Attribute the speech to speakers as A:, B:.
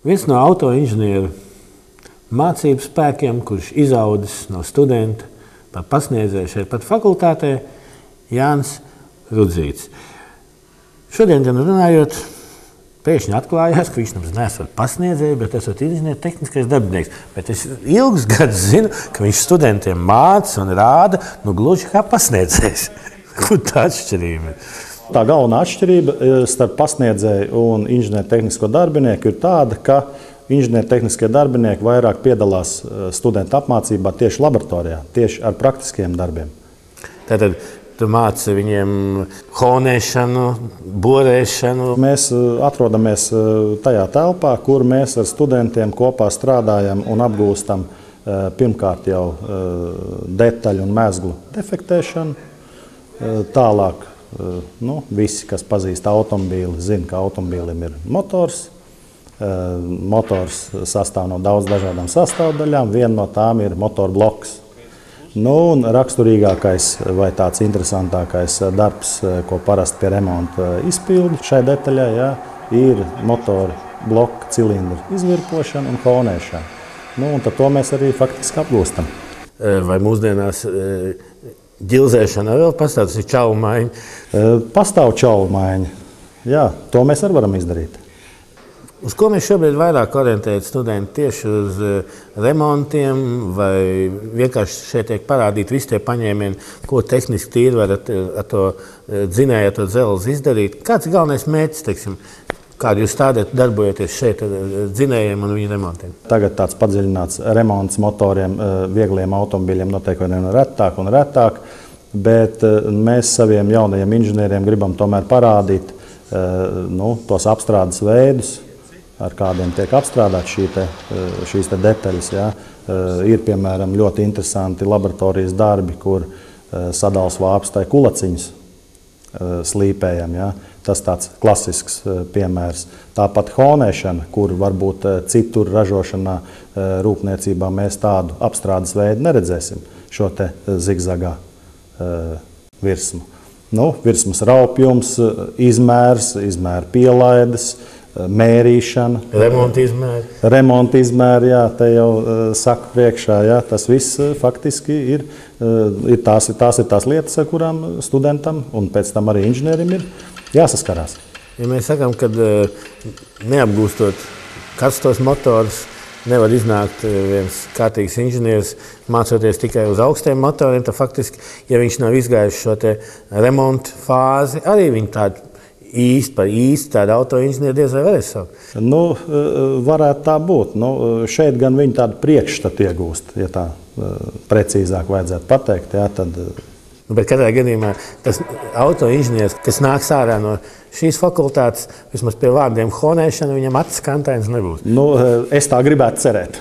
A: Viens no autoinženieru mācību spēkiem, kurš izaudzis no studenta par pasniedzēju šeit pat fakultātē, Jānis Rudzītis. Šodien gan runājot, pēkšņi atklājās, ka viņš nemaz neesot pasniedzēju, bet esot inženieru tehniskais darbinieks. Bet es ilgus gadus zinu, ka viņš studentiem māca un rāda, gluži kā pasniedzējs. Kur tā atšķirība ir?
B: Tā galvenā atšķirība starp pasniedzēju un inženieru tehnisko darbinieku ir tāda, ka inženieru tehniskie darbinieki vairāk piedalās studentu apmācībā tieši laboratorijā, tieši ar praktiskiem darbiem.
A: Tātad tu māci viņiem honēšanu, borēšanu?
B: Mēs atrodamies tajā telpā, kur mēs ar studentiem kopā strādājam un apgūstam pirmkārt jau detaļu un mezglu defektēšanu. Tālāk visi, kas pazīst automobīli, zina, ka automobīlim ir motors. Motors sastāv no daudz dažādām sastāvdaļām. Viena no tām ir motorbloks. Un raksturīgākais vai tāds interesantākais darbs, ko parasti pie remonta izpilda šai detaļai, ir motorbloka cilindra izvirpošana un honēšana. Un tad to mēs arī faktiski apgūstam.
A: Vai mūsdienās ģilzēšana vēl pastāv, tas ir čaulu maiņa?
B: Pastāv čaulu maiņa. Jā, to mēs arī varam izdarīt.
A: Uz ko mēs šobrīd vairāk orientējam studenti? Tieši uz remontiem vai vienkārši šeit tiek parādīti visi tie paņēmieni, ko tehniski tīri var ar to dzinēju, ar to dzelzi izdarīt? Kāds ir galvenais mērķis, teiksim, kādu jūs tādēt darbojaties šeit ar dzinējiem un viņu remontiem?
B: Tagad tāds padziļināts remonts motoriem, viegliem automobīļiem notiek vien retāk un retāk, bet mēs saviem jaunajiem inženieriem gribam tomēr parādīt tos apstrādes veidus, ar kādiem tiek apstrādāt šīs detaļas. Ir, piemēram, ļoti interesanti laboratorijas darbi, kur sadals vāpstai kulaciņas slīpējam. Tas tāds klasisks piemērs. Tāpat honēšana, kur varbūt citur ražošanā, rūpniecībā mēs tādu apstrādes veidu neredzēsim, šo te zigzagā virsmu. Virsmas raupjums, izmēra pielaides, mērīšana. Remonta izmēri, te jau saka priekšā. Tas viss faktiski ir tās lietas, ar kurām studentam un pēc tam arī inženierim ir jāsaskarās.
A: Ja mēs sakām, ka neapgūstot karstos motors, nevar iznākt viens kārtīgs inženieris, mācoties tikai uz augstiem motoriem, tad faktiski, ja viņš nav izgājis šo te remontu fāzi, arī viņi tādu īsti tādu autoinženieri diez vai varēs saukt?
B: Varētu tā būt. Šeit gan viņi tādu priekšstatu iegūst, ja tā precīzāk vajadzētu pateikt.
A: Bet katrā gadījumā tas autoinženieris, kas nāks ārā no šīs fakultātes, vismaz pie vārdiem honēšana, viņam acis kantains nebūs.
B: Es tā gribētu cerēt.